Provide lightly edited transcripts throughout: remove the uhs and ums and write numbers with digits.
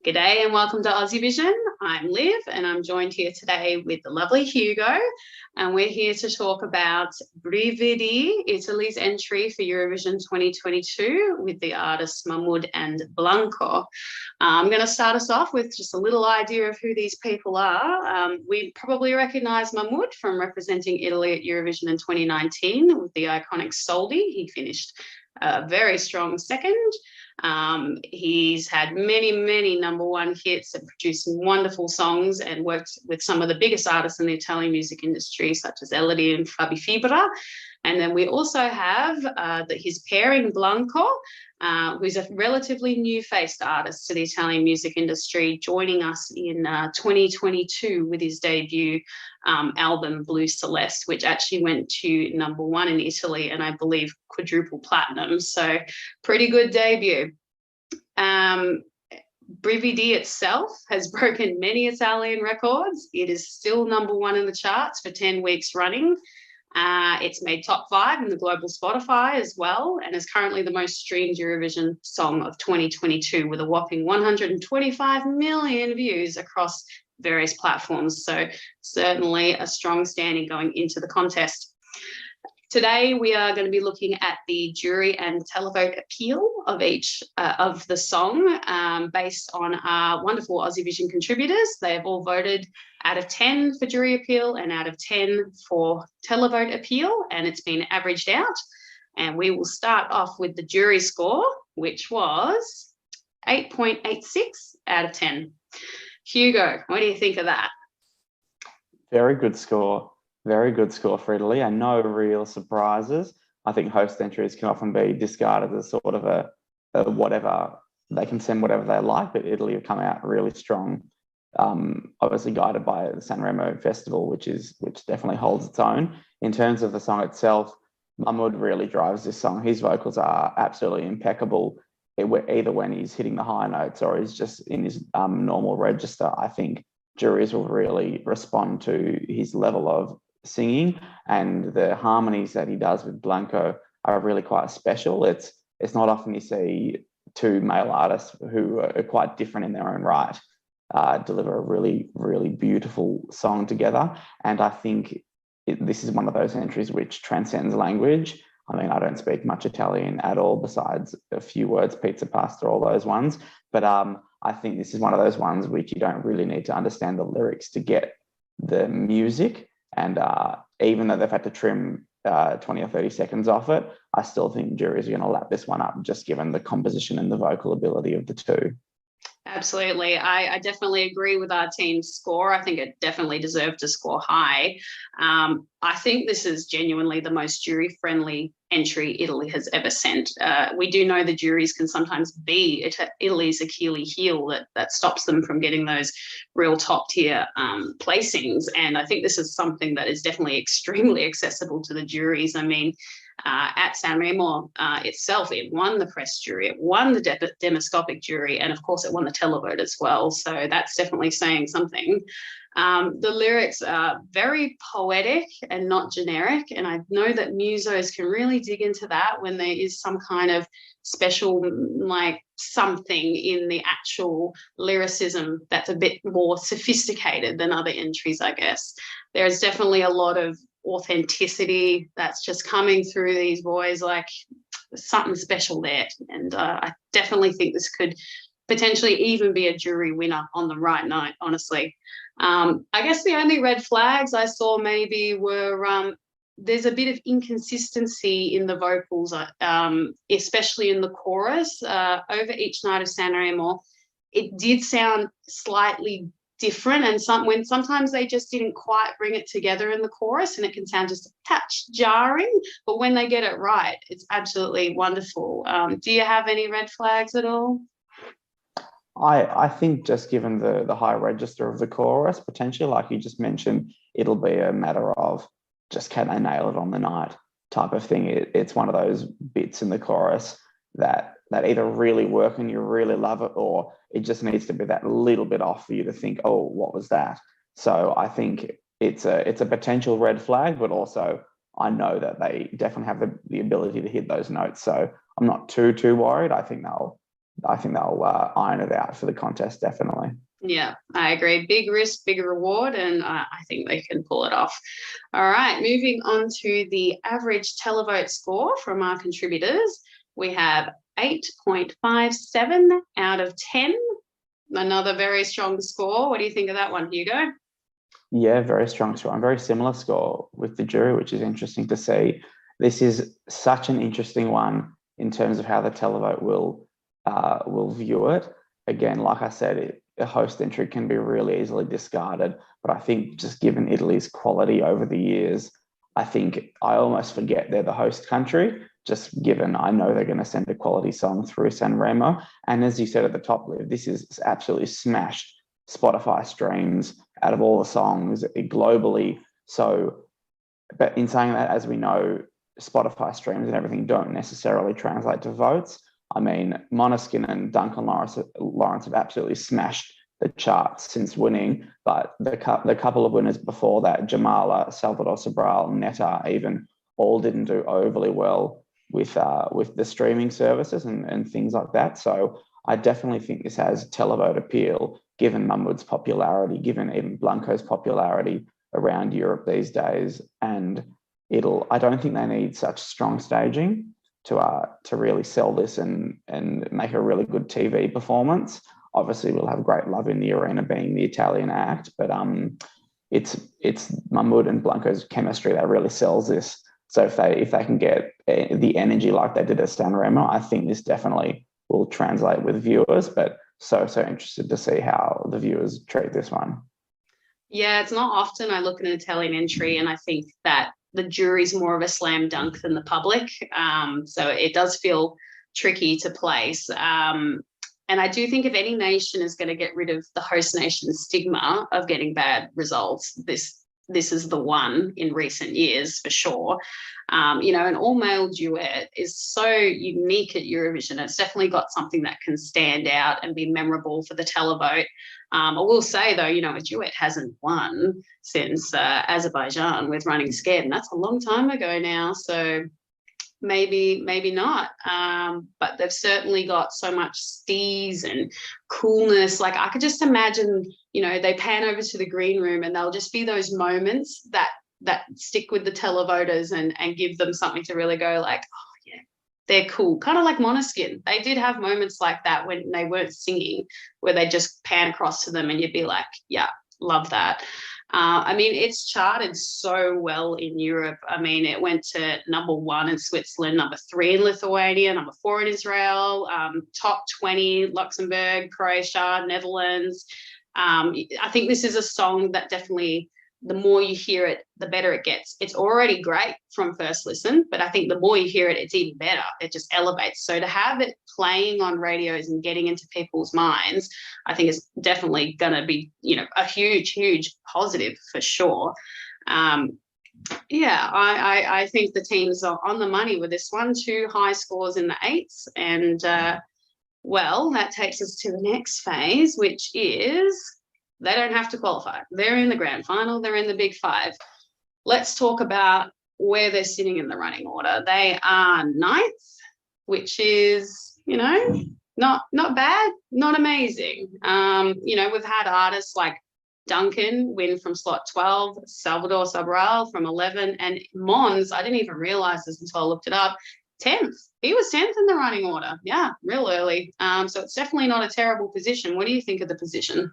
G'day and welcome to Aussievision. I'm Liv and I'm joined here today with the lovely Hugo, and we're here to talk about Brividi, Italy's entry for Eurovision 2022 with the artists Mahmood and Blanco. I'm going to start us off with just a little idea of who these people are. We probably recognise Mahmood from representing Italy at Eurovision in 2019 with the iconic Soldi. He finished a very strong second. He's had many number one hits and produced wonderful songs and worked with some of the biggest artists in the Italian music industry, such as Elodie and Fabi Fibra. And then we also have his pairing Blanco, who's a relatively new-faced artist to the Italian music industry, joining us in 2022 with his debut album Blue Celeste, which actually went to number one in Italy and I believe quadruple platinum. So pretty good debut. Brividi itself has broken many Italian records. It is still number one in the charts for 10 weeks running. It's made top 5 in the global Spotify as well, and is currently the most streamed Eurovision song of 2022 with a whopping 125 million views across various platforms. So certainly a strong standing going into the contest. Today, we are going to be looking at the jury and televote appeal of each of the song based on our wonderful Aussievision contributors. They have all voted out of 10 for jury appeal and out of 10 for televote appeal, and it's been averaged out. And we will start off with the jury score, which was 8.86 out of 10. Hugo, what do you think of that? Very good score. Very good score for Italy, and no real surprises. I think host entries can often be discarded as sort of a whatever. They can send whatever they like, but Italy have come out really strong. Obviously guided by the Sanremo Festival, which definitely holds its own. In terms of the song itself, Mahmood really drives this song. His vocals are absolutely impeccable, either when he's hitting the high notes or he's just in his normal register. I think juries will really respond to his level of singing, and the harmonies that he does with Blanco are really quite special. It's not often you see two male artists who are quite different in their own right deliver a really beautiful song together. And I think this is one of those entries which transcends language. I mean, I don't speak much Italian at all besides a few words, pizza, pasta, all those ones. But I think this is one of those ones which you don't really need to understand the lyrics to get the music. And even though they've had to trim 20 or 30 seconds off it, I still think juries are going to lap this one up, just given the composition and the vocal ability of the two. Absolutely. I definitely agree with our team's score. I think it definitely deserved to score high. I think this is genuinely the most jury-friendly entry Italy has ever sent. We do know the juries can sometimes be Italy's Achilles heel that stops them from getting those real top-tier placings. And I think this is something that is definitely extremely accessible to the juries. I mean, at Sanremo itself, it won the press jury, it won the demoscopic jury, and of course it won the televote as well. So that's definitely saying something. The lyrics are very poetic and not generic, and I know that musos can really dig into that when there is some kind of special, like something in the actual lyricism that's a bit more sophisticated than other entries, I guess. There's definitely a lot of authenticity that's just coming through these boys, like something special there. And I definitely think this could potentially even be a jury winner on the right night, honestly. I guess the only red flags I saw maybe were there's a bit of inconsistency in the vocals, especially in the chorus. Over each night of Sanremo, it did sound slightly different, and sometimes they just didn't quite bring it together in the chorus, and it can sound just a touch jarring, but when they get it right, it's absolutely wonderful. Do you have any red flags at all? I think just given the high register of the chorus, potentially, like you just mentioned, it'll be a matter of just can they nail it on the night type of thing. It's one of those bits in the chorus that either really work and you really love it, or it just needs to be that little bit off for you to think, oh, what was that? So I think it's a potential red flag, but also I know that they definitely have the ability to hit those notes. So I'm not too worried. I think I think they'll iron it out for the contest, definitely. Yeah, I agree. Big risk, big reward, and I think they can pull it off. All right, moving on to the average televote score from our contributors. We have 8.57 out of 10. Another very strong score. What do you think of that one, Hugo? Yeah, very strong score. And very similar score with the jury, which is interesting to see. This is such an interesting one in terms of how the televote will view it. Again, like I said, a host entry can be really easily discarded, but I think just given Italy's quality over the years, I think I almost forget they're the host country, just given I know they're going to send a quality song through Sanremo. And as you said at the top, Liv, this is absolutely smashed Spotify streams out of all the songs globally. So, but in saying that, as we know, Spotify streams and everything don't necessarily translate to votes. I mean, Måneskin and Duncan Lawrence have absolutely smashed the charts since winning, but the couple of winners before that, Jamala, Salvador Sobral, Netta, even all didn't do overly well with the streaming services and things like that. So I definitely think this has televote appeal, given Mahmood's popularity, given even Blanco's popularity around Europe these days, and I don't think they need such strong staging to really sell this and make a really good TV performance. Obviously, we'll have great love in the arena being the Italian act, but it's Mahmood and Blanco's chemistry that really sells this. So if they can get the energy like they did at Sanremo, I think this definitely will translate with viewers. But so interested to see how the viewers treat this one. Yeah, it's not often I look at an Italian entry and I think that the jury's more of a slam dunk than the public. So it does feel tricky to place. And I do think if any nation is going to get rid of the host nation's stigma of getting bad results, this is the one in recent years for sure. An all-male duet is so unique at Eurovision. It's definitely got something that can stand out and be memorable for the televote. I will say, though, a duet hasn't won since Azerbaijan with Running Scared, and that's a long time ago now. So maybe not. But they've certainly got so much steez and coolness. Like I could just imagine, they pan over to the green room and they'll just be those moments that stick with the televoters and give them something to really go like, oh yeah, they're cool. Kind of like Måneskin. They did have moments like that when they weren't singing, where they just pan across to them and you'd be like, yeah, love that. It's charted so well in Europe. It went to number 1 in Switzerland, number 3 in Lithuania, number 4 in Israel, top 20, Luxembourg, Croatia, Netherlands. I think this is a song that definitely, the more you hear it, the better it gets. It's already great from first listen, but I think the more you hear it, it's even better. It just elevates. So to have it playing on radios and getting into people's minds, I think is definitely going to be, a huge, huge positive for sure. I think the teams are on the money with this one. 2 high scores in the 8s. And, that takes us to the next phase, which is they don't have to qualify. They're in the grand final. They're in the big 5. Let's talk about where they're sitting in the running order. They are 9th, which is, not bad, not amazing. We've had artists like Duncan win from slot 12, Salvador Sobral from 11, and Mons, I didn't even realize this until I looked it up, 10th. He was 10th in the running order. Yeah, real early. So it's definitely not a terrible position. What do you think of the position?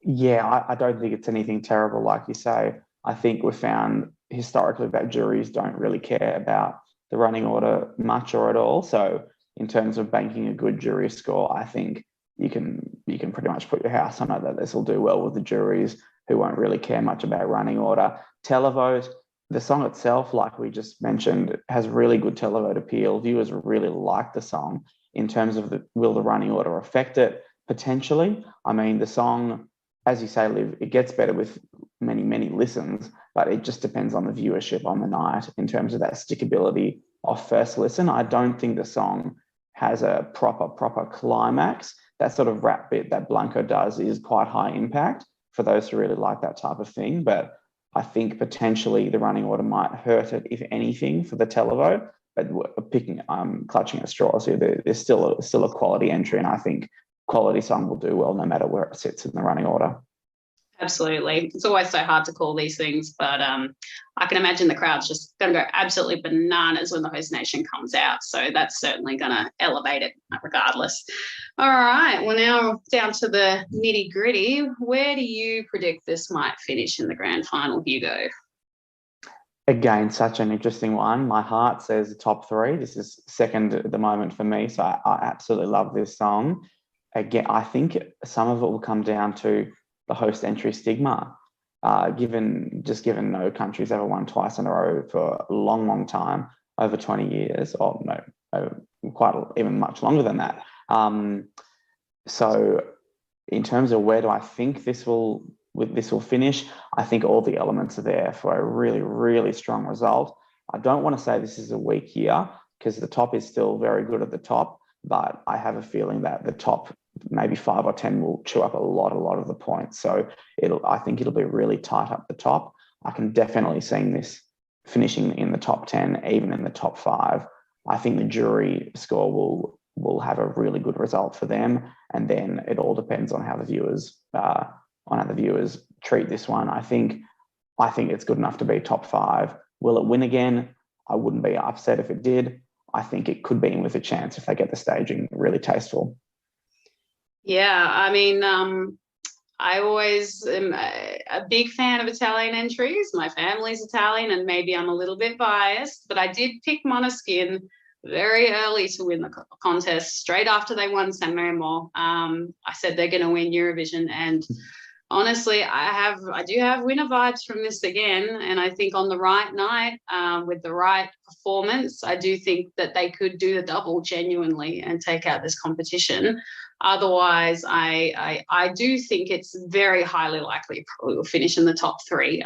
Yeah, I don't think it's anything terrible, like you say. I think we've found historically that juries don't really care about the running order much or at all. So in terms of banking a good jury score, I think you can pretty much put your house on it that this will do well with the juries who won't really care much about running order. Televote, the song itself, like we just mentioned, has really good televote appeal. Viewers really like the song. In terms of will the running order affect it? Potentially. The song, as you say, Liv, it gets better with many, many listens, but it just depends on the viewership on the night in terms of that stickability of first listen. I don't think the song has a proper climax. That sort of rap bit that Blanco does is quite high impact for those who really like that type of thing. But I think potentially the running order might hurt it, if anything, for the televote. clutching at straws here. There's still a quality entry, and I think quality song will do well no matter where it sits in the running order. Absolutely. It's always so hard to call these things, but I can imagine the crowd's just going to go absolutely bananas when the host nation comes out. So that's certainly going to elevate it regardless. All right. Well, now down to the nitty gritty. Where do you predict this might finish in the grand final, Hugo? Again, such an interesting one. My heart says top three. This is second at the moment for me. So I absolutely love this song. Again, I think some of it will come down to the host entry stigma, given no country's ever won twice in a row for a long, long time, over 20 years, or no, even much longer than that. So in terms of where do I think this will finish, I think all the elements are there for a really, really strong result. I don't want to say this is a weak year because the top is still very good at the top, but I have a feeling that the top maybe 5 or 10 will chew up a lot of the points. So I think it'll be really tight up the top. I can definitely see this finishing in the top 10, even in the top 5. I think the jury score will have a really good result for them, and then it all depends on how the viewers treat this one. I think it's good enough to be top 5. Will it win again? I wouldn't be upset if it did. I think it could be in with a chance if they get the staging really tasteful. Yeah, I mean, I always am a big fan of Italian entries. My family's Italian, and maybe I'm a little bit biased, but I did pick Måneskin very early to win the contest, straight after they won Sanremo. I said they're going to win Eurovision, and honestly, I do have winner vibes from this again, and I think on the right night, with the right performance, I do think that they could do the double genuinely and take out this competition. Otherwise, I do think it's very highly likely it probably will finish in the top 3.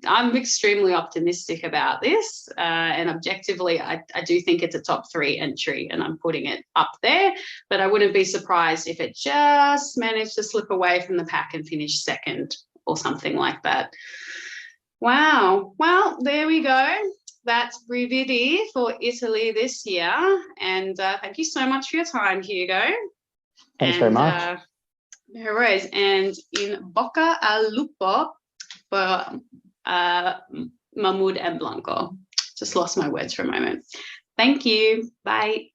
I'm extremely optimistic about this, and objectively, I do think it's a top 3 entry, and I'm putting it up there. But I wouldn't be surprised if it just managed to slip away from the pack and finish second or something like that. Wow. Well, there we go. That's Brividi for Italy this year. And thank you so much for your time, Hugo. Thanks very much. No worries. And in bocca al lupo for Mahmood and Blanco. Just lost my words for a moment. Thank you. Bye.